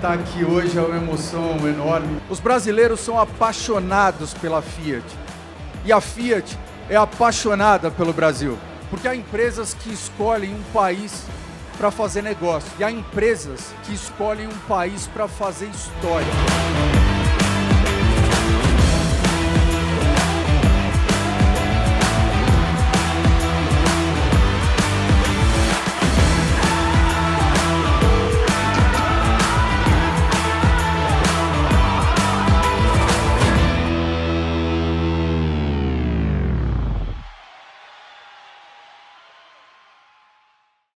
estar aqui hoje é uma emoção enorme. Os brasileiros são apaixonados pela Fiat. E a Fiat é apaixonada pelo Brasil. Porque há empresas que escolhem um país para fazer negócio. E há empresas que escolhem um país para fazer história.